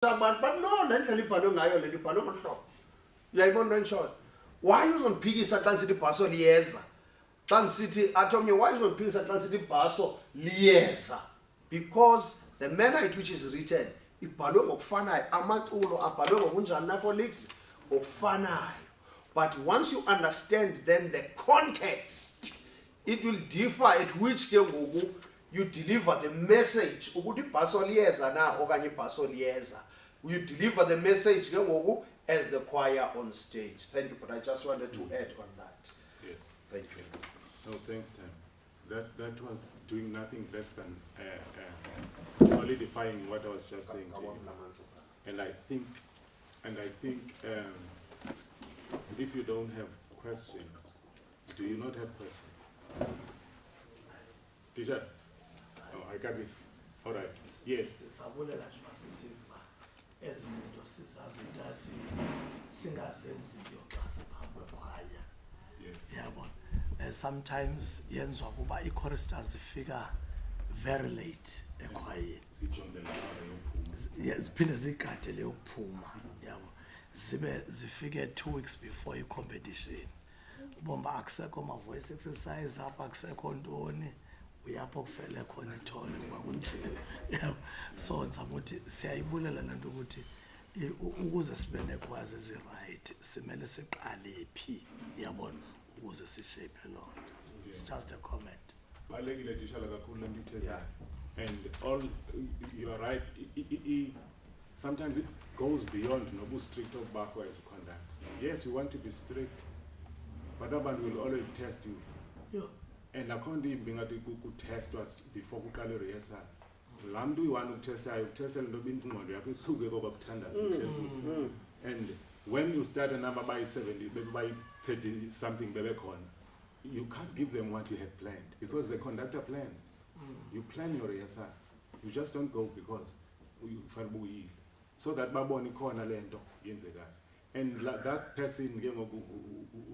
But no, lendlela ibhalwe ngayo le ibhalwe ngomhlobo. Uyayibona into why uzongiphikisa xa nisithi ibhaso liyeza? Xa nisithi athomnye why uzongiphikisa xa nisithi ibhaso liyeza? Because the manner in which is written ibhalwe ngokufanayo, amaculo abhalwe ngokunjani na colleagues ngokufanayo. But once you understand then the context, it will differ at which ke ngoku you deliver the message ukuthi ibhaso liyeza na okanye ibhaso liyeza. You deliver the message ke ngoku as the choir on stage. Thank you, but I just wanted to add on that. Yes. Thank you. No, thanks, Tim. That was doing nothing less than solidifying what I was just saying to you. And I think if you don't have questions, do you not have questions? Teacher? Oh, I got it. All right. Yes. Yes. Sometimes yenzwa kuba i-choristers zifika very late ekhwayeni. Ziphinde zikade leyokuphuma yabo. Zifike 2 weeks before i-competition. Bomba akusekho ma voice exercise apha akusekho ntoni. Uyapho kufele khona ithole kwakunzima. Yabo. So ngizama ukuthi siyayibulela lento ukuthi ukuze sibe nekwazi ezi-right simele siqale phi yabona ukuze sishape lo. It's just a comment. Yeah. And all you are right. Sometimes it goes beyond no strict of backwise conduct. Yes, we want to be strict, but abantu will always test you. Yeah. And according being at the test what before kukale rehearsal. Lamdu you want to test into ingqondo yakho isuke ngoba kuthandaza. And when you start a number by 70, maybe by 30 something you can't give them what you had planned because the conductor plans. You plan your rehearsal. You just don't go because you fanele so that babone khona lento yenzeka. And that person who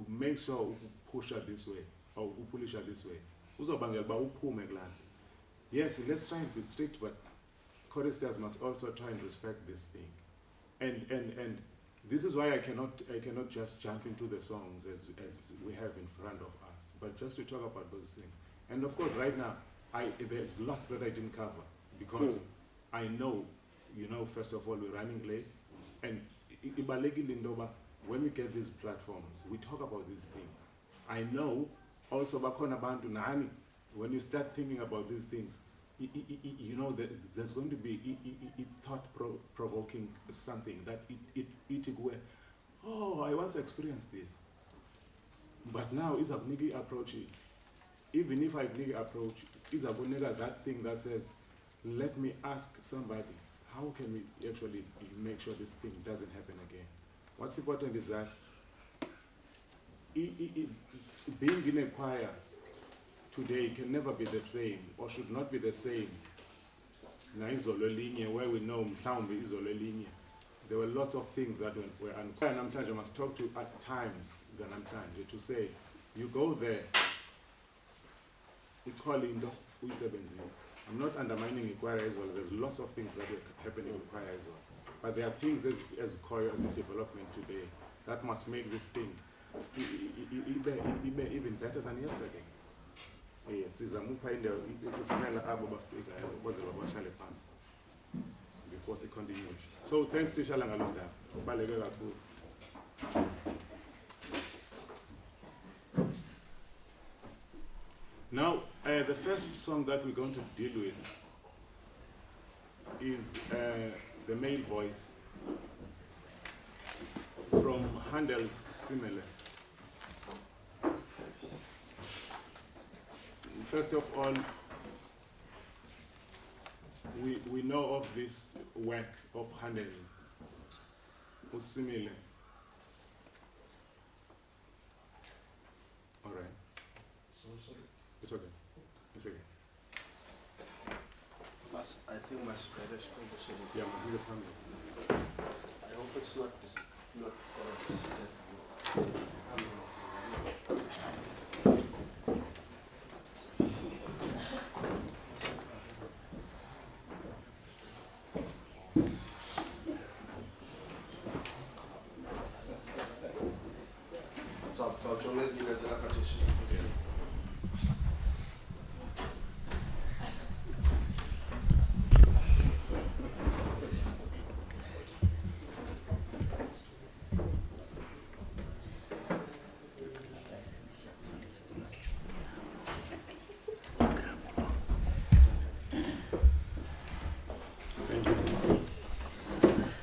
make sure push her this way or push her this way. Uzobangela ba uphume kulana. Yes, let's try and be strict, but choristers must also try and respect this thing. And this is why I cannot just jump into the songs as we have in front of us, but just to talk about those things. And of course, right now, there's lots that I didn't cover because I know, first of all, we're running late, and when we get these platforms, we talk about these things. I know also bakhona bantu nani. When you start thinking about these things, that there's going to be thought-provoking something that oh, I once experienced this. But now, is a nigga approach. Even if I nigga approach, is a nigga that thing that says, let me ask somebody, how can we actually make sure this thing doesn't happen again? What's important is that being in a choir today can never be the same or should not be the same. Where we know there were lots of things that were unclear. And I must talk to at times to say, you go there, it's calling I'm not undermining choir as well. There's lots of things that are happening in choir as well. But there are things as choir as a development today that must make this thing even better than yesterday. Yes, before the continuation. So thanks to Shalangalunda. Now, the first song that we're going to deal with is the male voice from Handel's Simile. First of all, we know of this work of Handel, Simile. All right. It's okay. It's okay. I think my spread is going to say. Yeah, he's a family. I hope it's not Bawujonga ezinye iinyathelo aphatheshi. Thank you.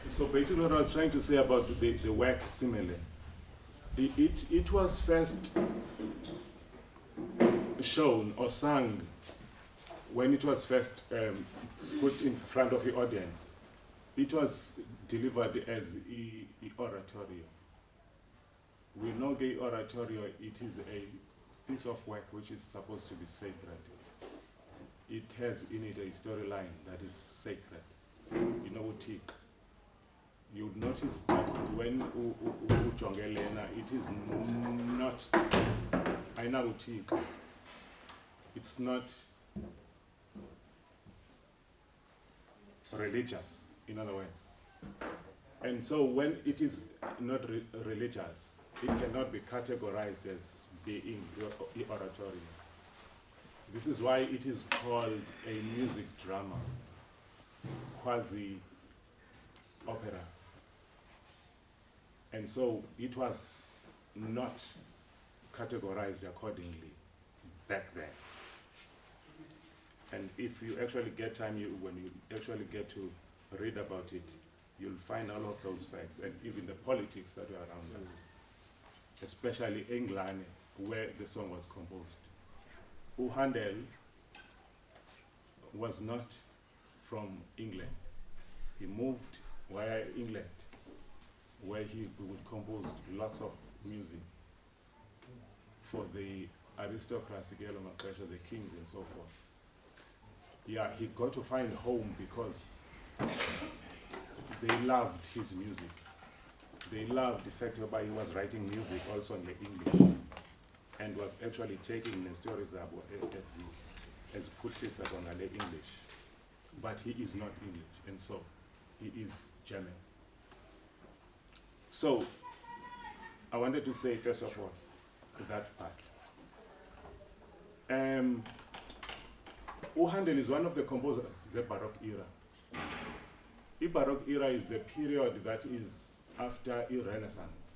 So basically what I was trying to say about the work similarly, it was first shown or sung when it was first put in front of the audience. It was delivered as a oratorio. We know the oratorio, it is a piece of work which is supposed to be sacred. It has in it a storyline that is sacred. You know, you would notice that when ujongelena, it is not, I know it's not religious, in other words. And so when it is not religious, it cannot be categorized as being oratorio. This is why it is called a music drama, quasi opera. And so it was not categorized accordingly back then. And if you actually get time, when you actually get to read about it, you'll find all of those facts and even the politics that were around that, especially England, where the song was composed. Handel was not from England. He moved via England, where he would compose lots of music for the aristocracy, the kings and so forth. Yeah, he got to find home because they loved his music. They loved the fact that he was writing music also in the English and was actually taking the stories as put this on the English. But he is not English, and so he is German. So I wanted to say, first of all, that part. Handel is one of the composers of the Baroque era. The Baroque era is the period that is after the Renaissance.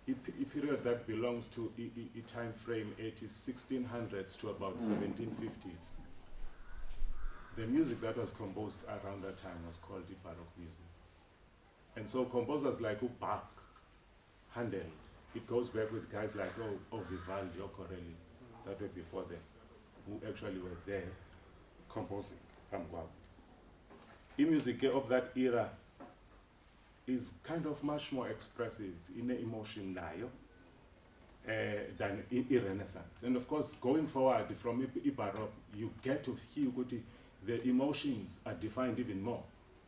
A period that belongs to a time frame 1600s to about 1750s. The music that was composed around that time was called the Baroque music. And so composers like Bach, Handel, it goes back with guys like Vivaldi or Corelli that were before them, who actually were there composing. The music of that era is kind of much more expressive in the emotion now than in Renaissance. And of course, going forward from Baroque, you get to hear the emotions are defined even more.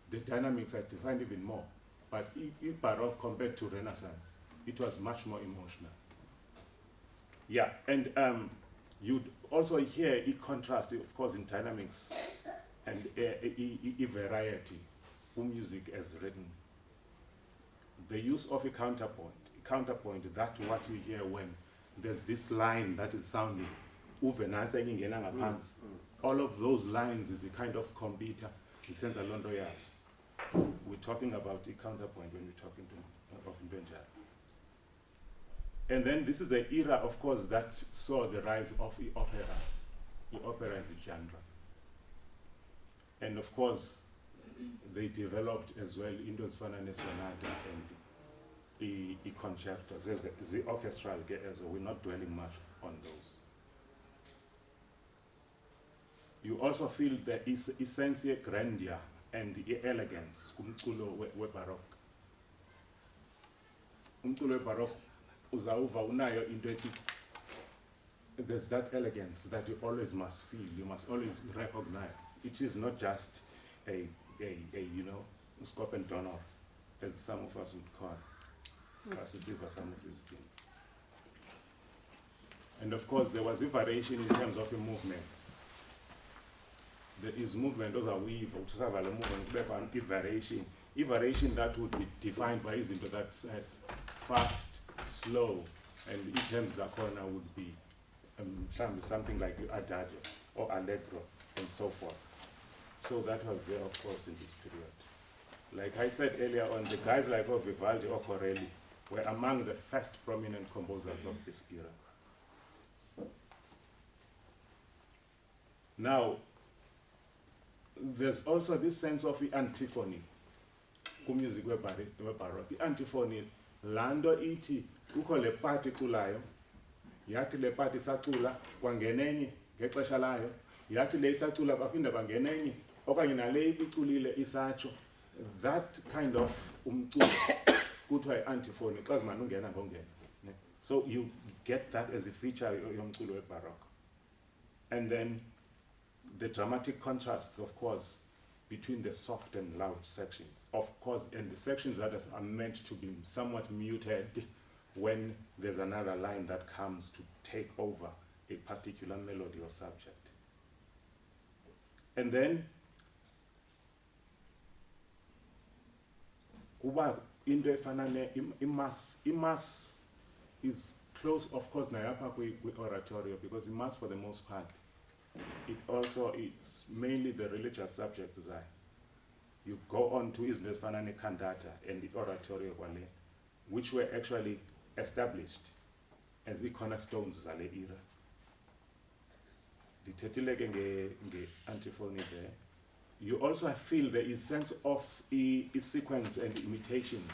The dynamics are defined even more. But in Baroque compared to Renaissance, it was much more emotional. Yeah, and you'd also hear a contrast, of course, in dynamics and a variety of music as written. The use of a counterpoint, that's what you hear when there's this line that is sounding, all of those lines is a kind of computer, in sense of Londo Yas. We're talking about a counterpoint when we're talking of Benja. And then this is the era, of course, that saw the rise of the opera as a genre. And of course, they developed as well Indo's Fanane Sonata and the concertos, the orchestral, so we're not dwelling much on those. You also feel the essential grandeur and the elegance kumculo we-Baroque. Umculo we-Baroque uzawuva unayo into ethi there's that elegance that you always must feel, you must always recognize. It is not just a scope and turn off, as some of us would call some of these things. And of course, there was a variation in terms of the movements. There is movement, those are weave, variation that would be defined by izinto that says fast, slow, and items zakhona would be something like adagio or allegro and so forth. So that was there, of course, in this period. Like I said earlier on, the guys like Vivaldi or Corelli were among the first prominent composers of this era. Now, there's also this sense of the antiphony. Music Baroque. The antiphony, lando iti, uko le party kulayo, yati le party sacula, wangeneni, ngexesha layo, yati le isacula baphinda bangeneni, okanye nale iculile isacho. That kind of umculo kuthiwa antiphony xa zimane ungena ngongena. So you get that as a feature yomculo Baroque. And then the dramatic contrasts, of course, between the soft and loud sections, of course, and the sections that are meant to be somewhat muted when there's another line that comes to take over a particular melody or subject. And then, kuba into efana imass is close, of course, nayapha kwi-oratorio, because imass, for the most part, it's mainly the religious subjects. You go on to izinto ezifana ne-cantata and the oratorio kwale, which were actually established as the cornerstones zale era. Ndithethile ke nge-antiphony there. You also feel there is sense of a sequence and imitations.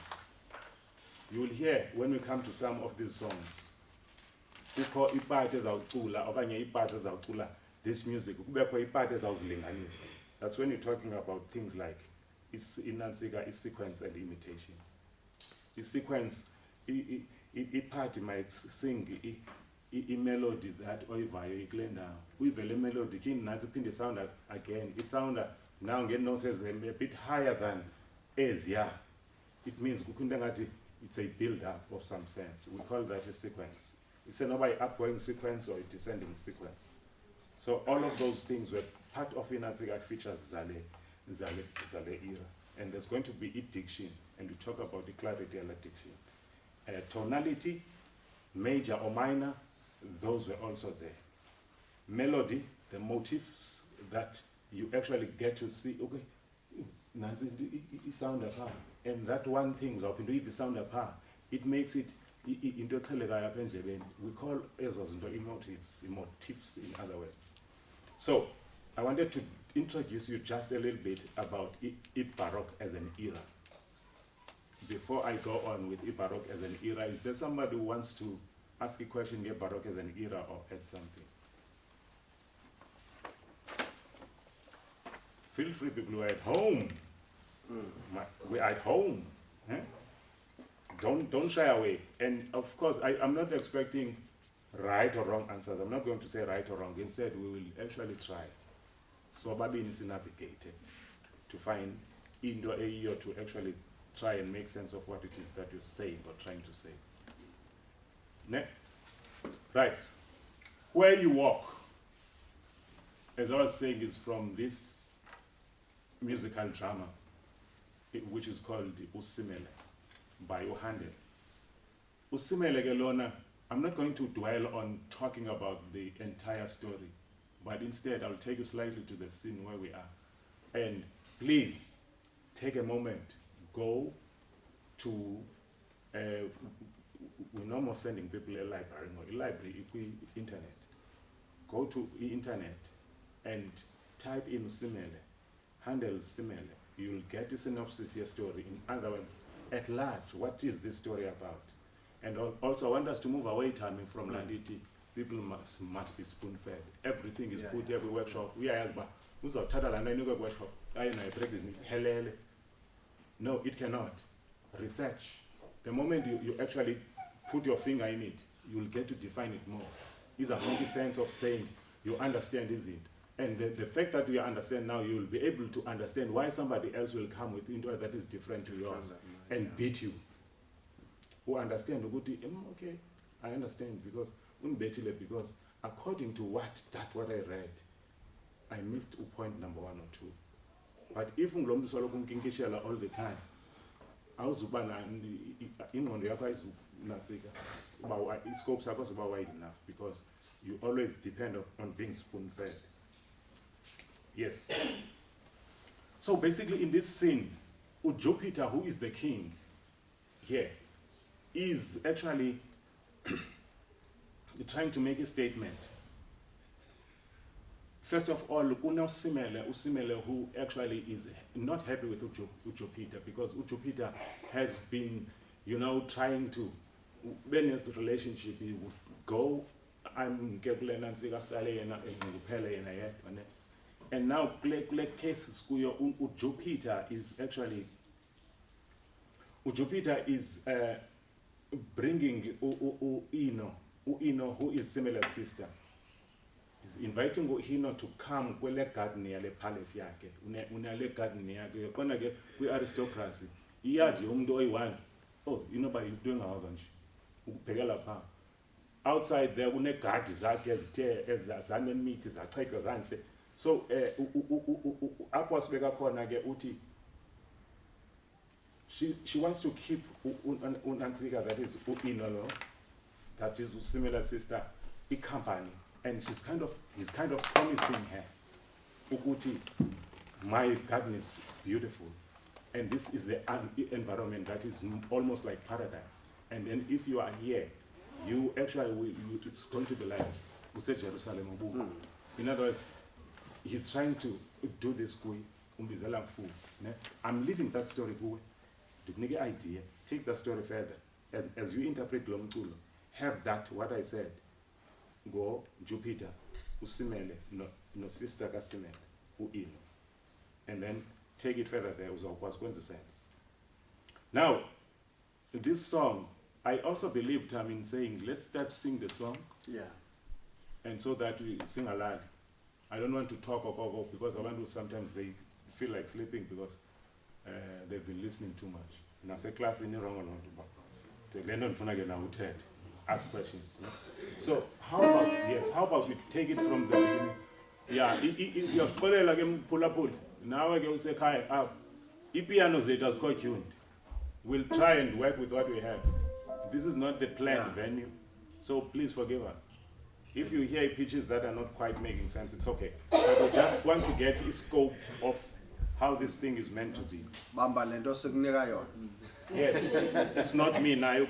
You will hear when we come to some of these songs, kukho ipart ezawucula okanye ipart ezawucula this music, that's when you're talking about things like inansika, sequence and imitation. The sequence, part might sing a melody that oyivayo iklenda. We a melody kin nansi phinde sound again. It sound now again no says a bit higher than Asia. It means it's a build up of some sense. We call that a sequence. It's an upgoing sequence or a descending sequence. So all of those things were part of Inaziga features Zale era. And there's going to be diction, and we talk about the clarity and diction. Tonality, major or minor, those were also there. Melody, the motifs that you actually get to see, okay, it sound apart. And that one thing, if it sound apart, it makes it into we call esos into emotives in other words. So I wanted to introduce you just a little bit about Baroque as an era. Before I go on with Baroque as an era, is there somebody who wants to ask a question about Baroque as an era or add something? Feel free, people who are at home. We're at home. Eh? Don't shy away. And of course, I'm not expecting right or wrong answers. I'm not going to say right or wrong. Instead, we will actually try. So babini is navigated to find into a year to actually try and make sense of what it is that you're saying or trying to say. Right. Where you walk, as I was saying, is from this musical drama, which is called Usimele by Handel. Usimele Gelona, I'm not going to dwell on talking about the entire story, but instead I'll take you slightly to the scene where we are. And please take a moment, go to, we're no more sending people a library, no, a library, internet. Go to the internet and type in Usimele, Handel's Usimele. You'll get a synopsis here story. In other words, at large, what is this story about? And also, I want us to move away timing from Landiti. People must be spoon-fed. Everything is put every workshop. We are as workshop. No, it cannot. Research. The moment you actually put your finger in it, you'll get to define it more. It's a whole sense of saying you understand, is it? And the fact that you understand now, you will be able to understand why somebody else will come with into that is different to yours and beat you. Who understand? Okay, I understand because according to what I read, I missed point number 1 or 2. But if you all the time, I was scope supposed to be wide enough because you always depend on being spoon-fed. Yes. So basically in this scene, Jupiter, who is the king here, is actually trying to make a statement. First of all, Usimele, who actually is not happy with Jupiter because Jupiter has been, trying to, when his relationship, he would go, and now, case Jupiter is actually, Jupiter is bringing Ino, who is similar sister. He's inviting Ino to come kwele garden yale palace yake. Unale garden yake. Yokona ke kwi aristocracy. Iyadi umuntu oyi-1. Oh, by you doing how kanje. Ubhekela pha. Outside there une garden zakhe ezithe ezanemithi zachetha zanhle. So apho sibeka khona ke uthi she wants to keep Unansika, that is Ino, that is similar sister, a company, and he's kind of promising her, Ukuti, my garden is beautiful, and this is the environment that is almost like paradise. And then if you are here, you actually it's going to be like Jerusalem. In other words, he's trying to do this. I'm leaving that story. To make an idea, take the story further. And as you interpret Lomtulo, have that, what I said, go Jupiter, Usimele, no sister Kasimele, Uino. And then take it further there, what's going to sense. Now, this song, I also believed in saying, let's start sing the song. Yeah. And so that we sing aloud. I don't want to talk or because I want to sometimes they feel like sleeping because they've been listening too much. And I say class in the wrong one to ask questions. No? So how about we take it from the beginning? Yeah, if you're spoiling like pull. Now I go say Kai piano is quite tuned. We'll try and work with what we have. This is not the planned venue, so please forgive us. If you hear pitches that are not quite making sense, it's okay. But we just want to get the scope of how this thing is meant to be. Yes, it's not me now. A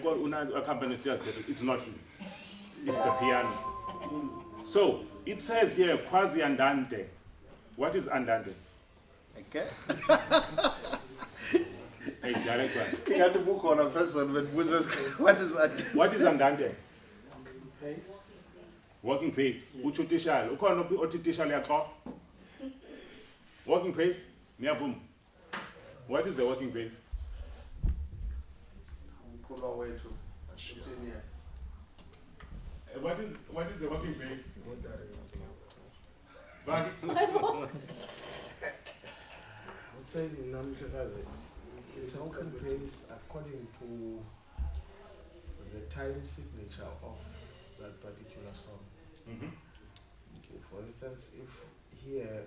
company just it's not me. It's the piano. So it says here, quasi andante. What is andante? Okay. A direct one. You got to book on a first one. What is andante? What is andante? Pace. Walking pace. Uchutishal. Ukhona otitishal yakho. Walking pace. Niyavuma. What is the walking pace? What is the walking pace? I would say it's a walking pace according to the time signature of that particular song. Mm-hmm. Okay, for instance, if here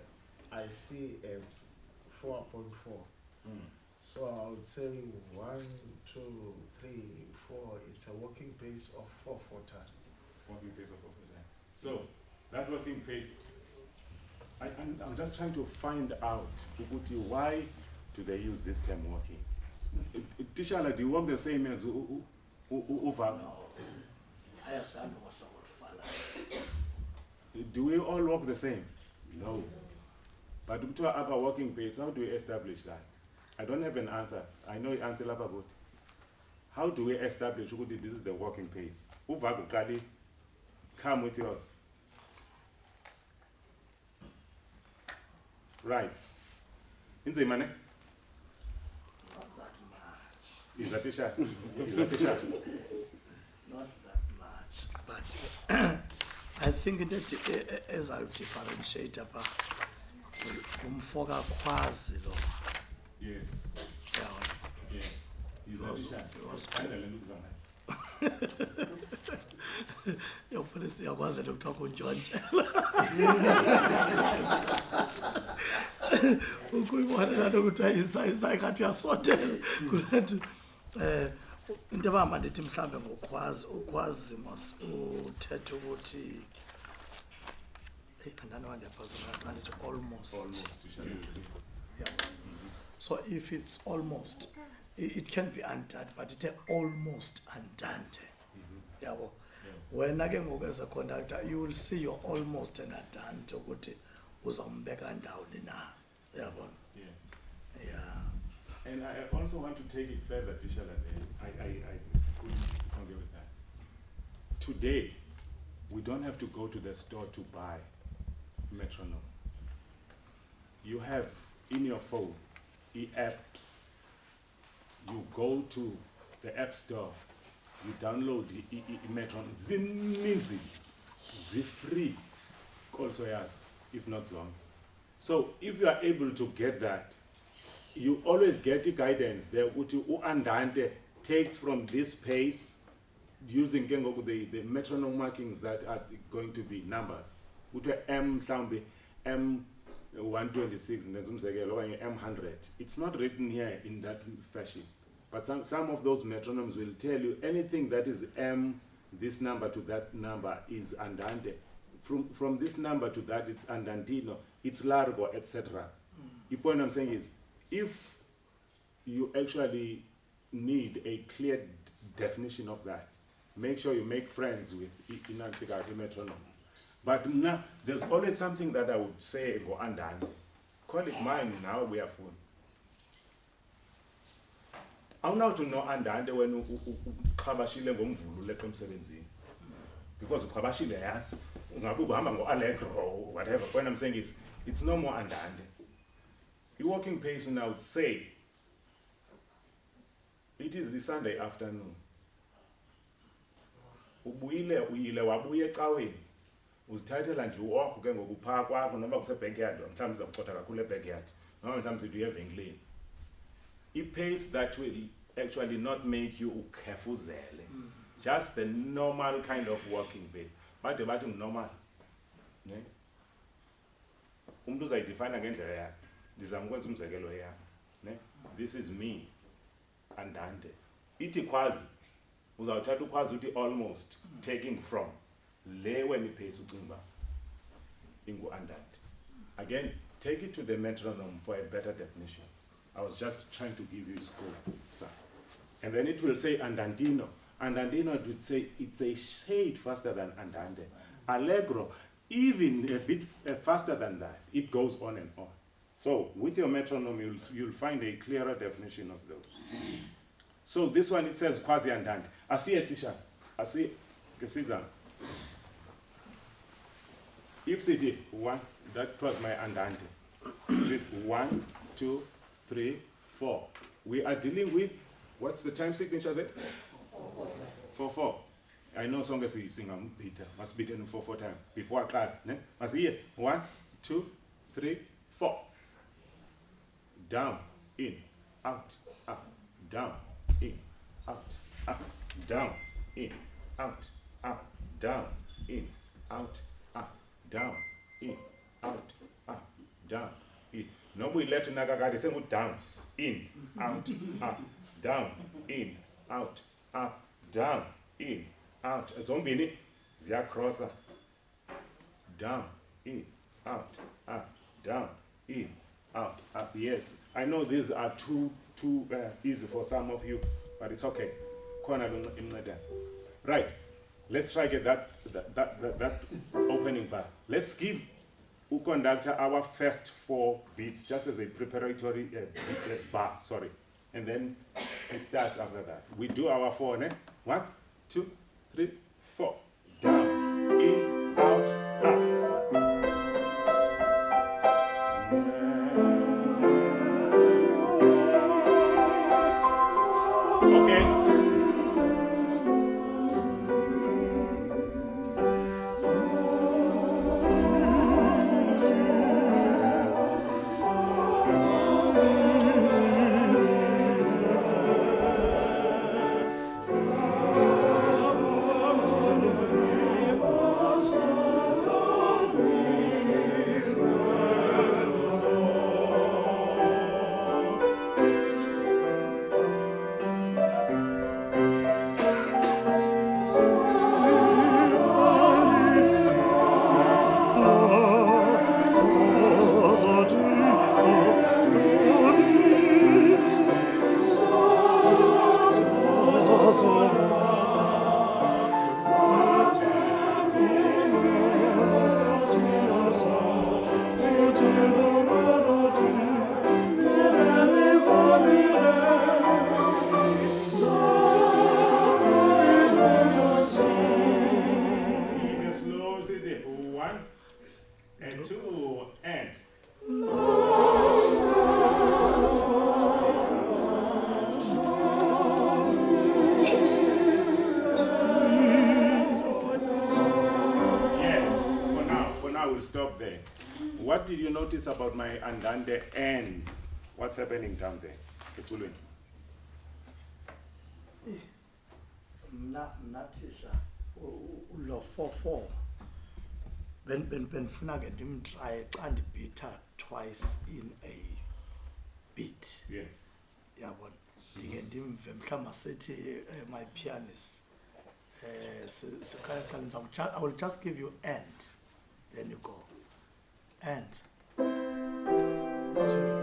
I see a 4.4, so I would say 1, 2, 3, 4. It's a walking pace of 4/4 time. Walking pace of 4/4 time. So that walking pace, I'm just trying to find out, Uguti, why do they use this term walking? Tishala, do you walk the same as Uva? Do we all walk the same? No. But to our walking pace, how do we establish that? I don't have an answer. I know the answer, but how do we establish this is the walking pace? Uva Kali, come with yours. Right. In the money? Not that much. Is that Tisha? Not that much. But I think that as I differentiate umfoka kwazi lo. Yes. Yes. Yofuna siyakwazi lokuthoka untshontshe. Ukuyibona ukuthi ayisayikathi uyasondela kunathi into abahamba ndithi mhlawumbe ukwazi mos uthetha ukuthi andandewandiyaphasoa ndithi almost yes yeah. So if it's almost it can be undone but it's almost undone yabo wena ke ngoku as a conductor you will see you're almost an undone ukuthi uzawumbeka ndawoni na yabona yeah. And I also want to take it further, Tishala. I couldn't agree with that. Today, we don't have to go to the store to buy metronome. You have in your phone apps. You go to the app store, you download the metronome. Zininzi, free, also yes, if not zone. So if you are able to get that, you always get the guidance there. Andante takes from this pace using the metronome markings that are going to be numbers. M M126 and then M100. It's not written here in that fashion, but some of those metronomes will tell you anything that is M, this number to that number is andante. From this number to that it's andantino, it's largo, etc. The point I'm saying is, if you actually need a clear definition of that, make sure you make friends with Inansigati metronome. But now, there's always something that I would say go andante. Call it mine now, we have one. How now to know andante when you ukhabashile ngomvulo leqe emsebenzini? Because ukhabashile yazi, ungabe uhamba ngo-allegro or whatever. What I'm saying is, it's no more andante. The walking pace now would say, it is the Sunday afternoon. Uyile wabuye ecaweni. Uzithathela nje uwalk ke ngokupha kwakho noma kuse backyard, mhlawumbe uzakucotha kakhulu backyard. Noma mhlawumbe uye evenkileni. A pace that will actually not make you ukhefuzele. Just the normal kind of walking pace. But bathi normal. Ne? Umuntu uzayidefine ngendlela yakhe. Ndizamukwenza umzekelo yami, ne? This is me, andante. Ithi khwazi, uzawuthatha ukhwazi uthi almost, taking from, le when ipace ucimba, ingu andante. Again, take it to the metronome for a better definition. I was just trying to give you scope, sir. And then it will say andantino. Andantino would say it's a shade faster than andante. Allegro, even a bit faster than that. It goes on and on. So with your metronome, you'll find a clearer definition of those. So this one, it says quasi andante. I see a t-shirt. I see Caesar. If they did one, that was my andante. 1, 2, 3, 4. We are dealing with, what's the time signature there? 4/4. I know song as sing Peter. Must be in 4/4 time. Before I start, ne? Must here. 1, 2, 3, 4. Down, in, out, up, down, in, out, up, down, in, out, up, down, in, out, up, down, in, out, up, down, in. No, we left in Nagagadi, say down, in, out, up, down, in, out, up, down, in, out. Zombie, zia crosser. Down, in, out, up, down, in, out, up. Yes, I know these are too easy for some of you, but it's okay. Right, let's try get that opening bar. Let's give conductor our first 4 beats just as a preparatory bar, sorry. And then it starts after that. We do our 4, ne? 1, 2, 3, 4. Down, in, out, up. Okay. Slow, sit there. 1 and 2 and. Yes, for now we'll stop there. What did you notice about my andande and what's happening down there? Etulweni. Nathisha lo 4/4 benifuna ke ndimtry xa ndibitha twice in a beat. Yes. Yabona ndike ndimve mhlawumbe sithi my pianist I will just give you and then you go and 2 3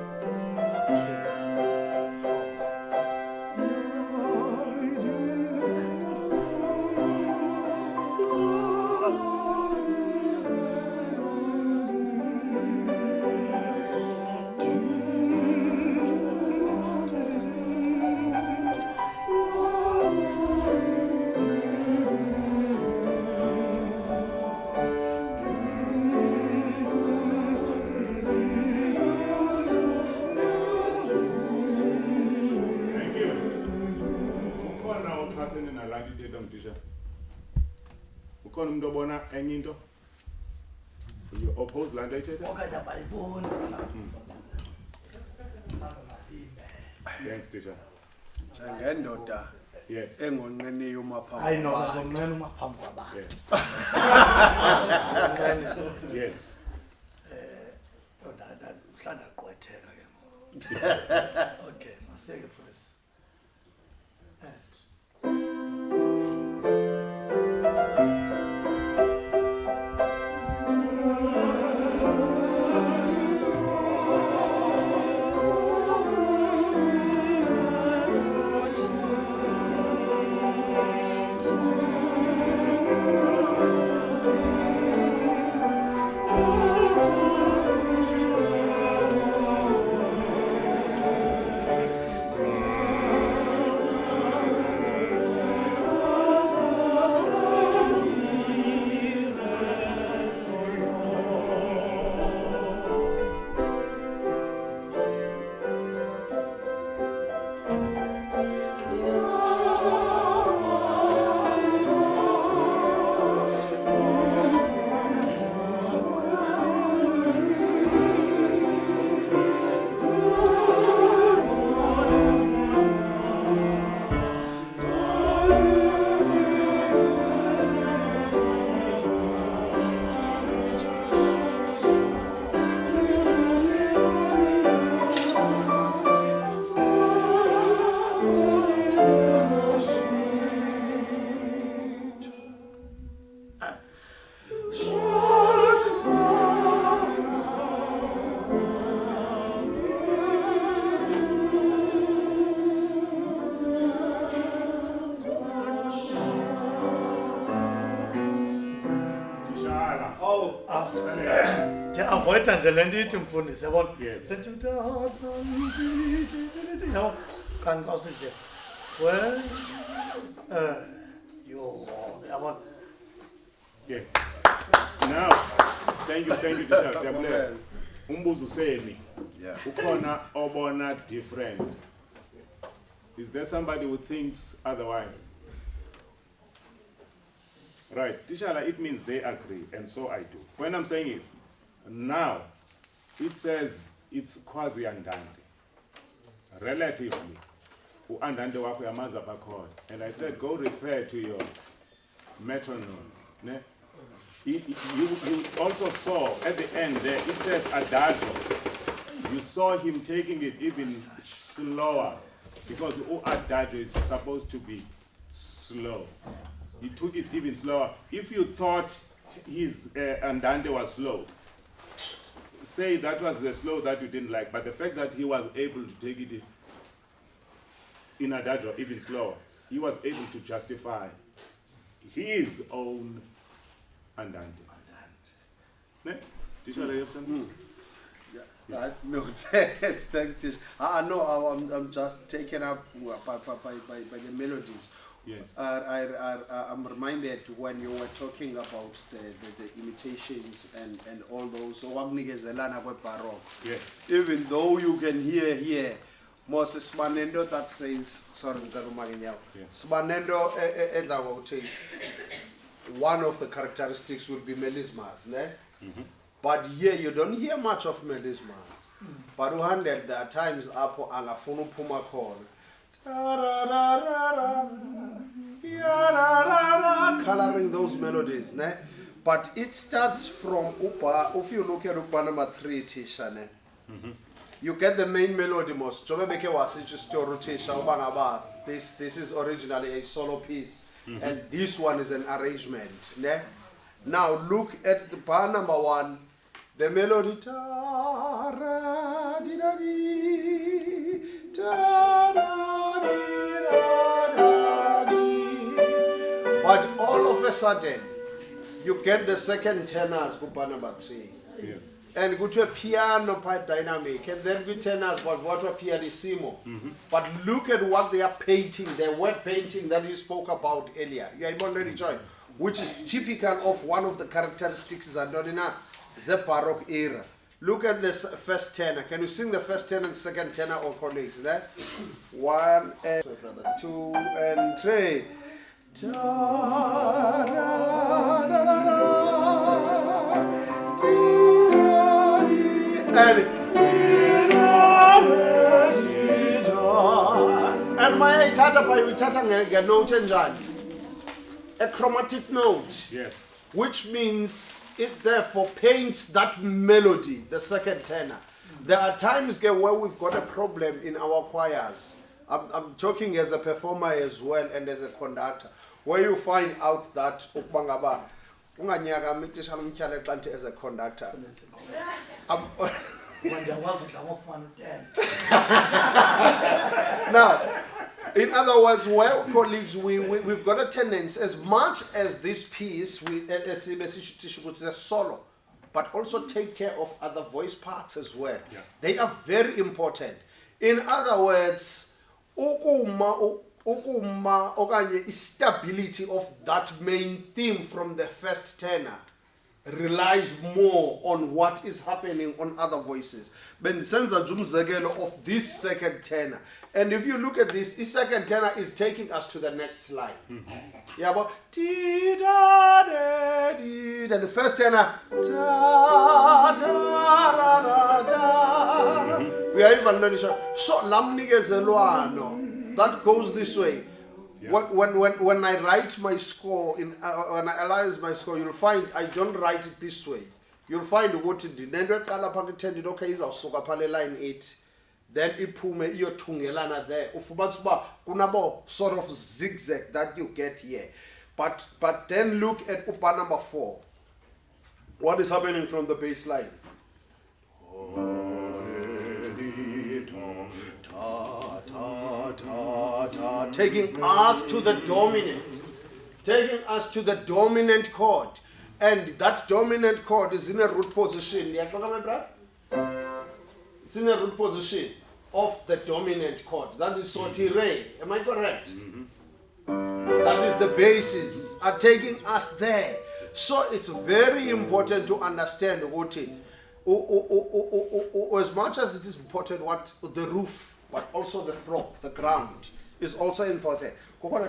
Thank you. Ukhona oxhasene nalapha ithetha mdisha? Ukhona umuntu obona enye into? You oppose laa nto ithetha? okanye abayiboni Thanks, teacher. Njengendoda Yes. engonqeniyo uma phambi hayi no kwakhe. ngonqena uma phambi kwabantu Yes. Yes. mhlawumbe agqwetheka ke okay maseke first and Tishala. Oh, ndiavoida nje le nto ithi mfundisi yabona Yes. yabo kanti xa usithi well yo yabona Yes. Now, thank you, teacher. Siyabulela. yes. Umbuzo usemi. Yeah. Ukhona obona different. Is there somebody who thinks otherwise? Right, Tishala, it means they agree, and so I do. When I'm saying is, now, it says it's quasi-andante. Relatively, u-andante wakho yamaza bakhona. And I said, go refer to your metronome. Ne? You also saw at the end there, it says adagio. You saw him taking it even slower, because adagio is supposed to be slow. He took it even slower. If you thought his andante was slow, say that was the slow that you didn't like, but the fact that he was able to take it in adagio, even slower, he was able to justify his own andante. Ne? Tisha, you have something? Right? No, thanks, Tish. I know I'm just taken up by the melodies. Yes. I'm reminded when you were talking about the imitations and all those. So baroque. Yes. Even though you can hear here, Moses Sbanendo that says, sorry, Yes. Sbanendo one of the characteristics will be melismas, ne? But here you don't hear much of melismas. But 100 there are times up angafunu puma call. Coloring those melodies, ne? But it starts from Upa. If you look at Upa number 3, Tisha, ne? You get the main melody most. This is originally a solo piece, and this one is an arrangement. Ne? Now look at the bar number 1, the melody. But all of a sudden, you get the second tenors, bar number 3. Yes. And go to a piano part dynamic, and then we tenors but what a pianissimo. But look at what they are painting, the word painting that you spoke about earlier. You are already joined, which is typical of one of the characteristics that the Baroque era. Look at this first tenor. Can you sing the first tenor and second tenor, or colleagues? There, 1 and 2 and 3. And my tata by tata note and a chromatic note. Yes. Which means it therefore paints that melody, the second tenor. There are times where we've got a problem in our choirs. I'm talking as a performer as well and as a conductor, where you find out that as a conductor. Now, in other words, well, colleagues, we've got a tendency, as much as this piece, a solo, but also take care of other voice parts as well. Yeah. They are very important. In other words, stability of that main theme from the first tenor relies more on what is happening on other voices. Ben senza jumzegelo of this second tenor. And if you look at this second tenor is taking us to the next line. Yeah, but and the first tenor we are even learning so lamnigezelwano that goes this way. Yeah. When I write my score, when I analyze my score, you'll find I don't write it this way. You'll find what it did. Then okay, is also line 8. Then ipume iyothungelana there. Ufubatsuba kunabo sort of zigzag that you get here. But then look at upa number 4. What is happening from the bass line? Taking us to the dominant. Taking us to the dominant chord. And that dominant chord is in a root position. It's in a root position of the dominant chord. That is sotire. Am I correct? That is the basis are taking us there. So it's very important to understand what as much as it is important what the roof, but also the floor, the ground is also important. And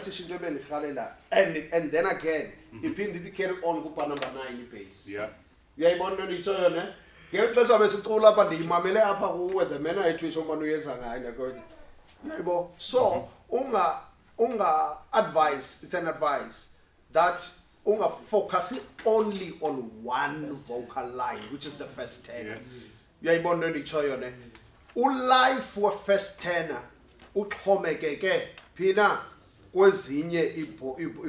then again, it carry on number 9 base. Yeah. Yeah, get plus of a school up and the mamele up where the men I twitch on years and I go. So, unga advice, it's an advice that unga focusing only on one vocal line, which is the first tenor. Yeah, bondoni choyone. Life for first tenor. Ukhomekeke pina kwezinye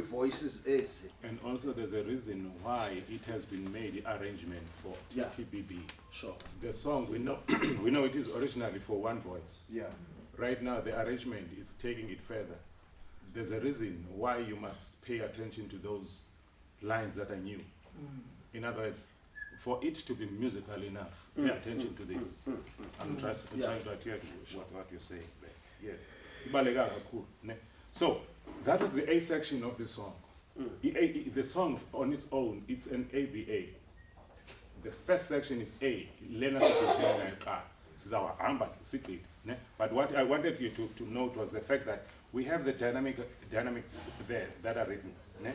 voices ezi. And also there's a reason why it has been made arrangement for TTBB. Sure. The song we know we know it is originally for one voice. Yeah. right now the arrangement is taking it further. There's a reason why you must pay attention to those lines that are new. In other words, for it to be musical enough, pay attention to this. I'm trying to adhere to what you're saying there. Yes. Ibaleka kakhulu, ne? So that is the A section of the song. The song on its own, it's an ABA. The first section is A. Lena but what I wanted you to note was the fact that we have the dynamics there that are written. Ne?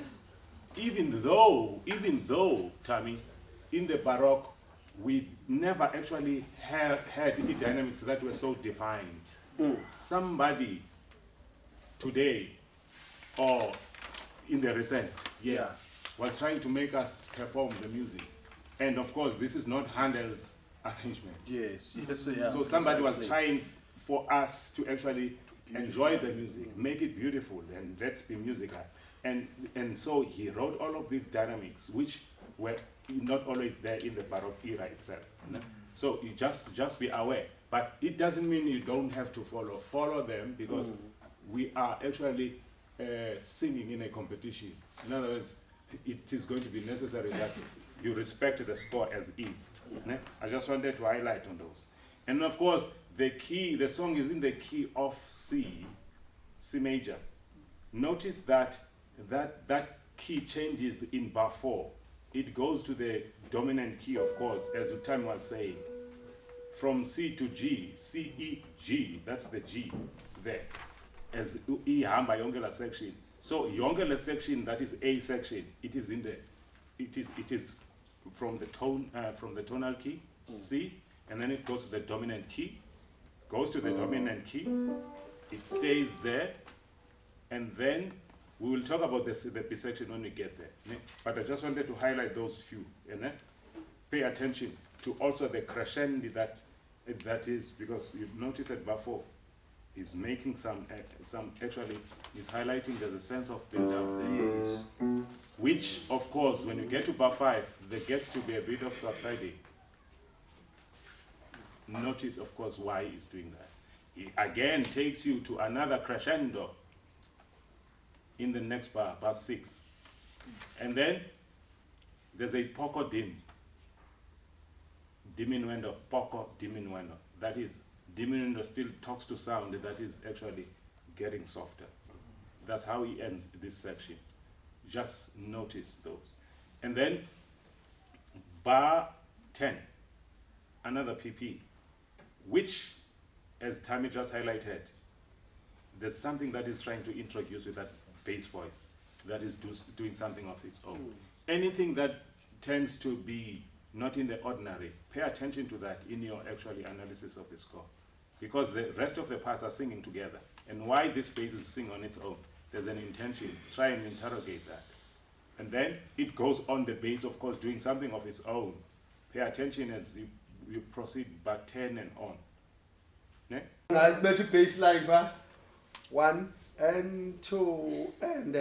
Even though, Tammy, in the Baroque, we never actually had the dynamics that were so defined. Somebody today, or in the recent years, was trying to make us perform the music. And of course, this is not Handel's arrangement. Yes, yeah. So somebody was trying for us to actually enjoy the music, make it beautiful, and let's be musical. And so he wrote all of these dynamics, which were not always there in the Baroque era itself. So you just be aware. But it doesn't mean you don't have to follow them, because we are actually singing in a competition. In other words, it is going to be necessary that you respect the score as is. I just wanted to highlight on those. And of course, the song is in the key of C major. Notice that key changes in bar 4. It goes to the dominant key, of course, as Utami was saying. From C to G, C, E, G, that's the G there. As E hamba yonke section. So yonke section, that is A section, it is from the tonal key, C, and then it goes to the dominant key, goes to the dominant key, it stays there, and then we will talk about the B section when we get there. But I just wanted to highlight those few, and pay attention to also the crescendo that is, because you notice at bar 4 is making some actually is highlighting there's a sense of build up there. Yes. Which of course when you get to bar 5 there gets to be a bit of subsiding. Notice of course why he's doing that. It again takes you to another crescendo in the next bar 6. And then there's a poco dim. Diminuendo, poco diminuendo. That is, diminuendo still talks to sound that is actually getting softer. That's how he ends this section. Just notice those. And then bar 10, another PP, which, as Tammy just highlighted, there's something that is trying to introduce with that bass voice that is doing something of its own. Anything that tends to be not in the ordinary, pay attention to that in your actually analysis of the score. Because the rest of the parts are singing together. And why this bass is singing on its own, there's an intention. Try and interrogate that. And then it goes on the bass, of course, doing something of its own. Pay attention as you proceed bar 10 and on. Ne? I better bass like that. 1 and 2 and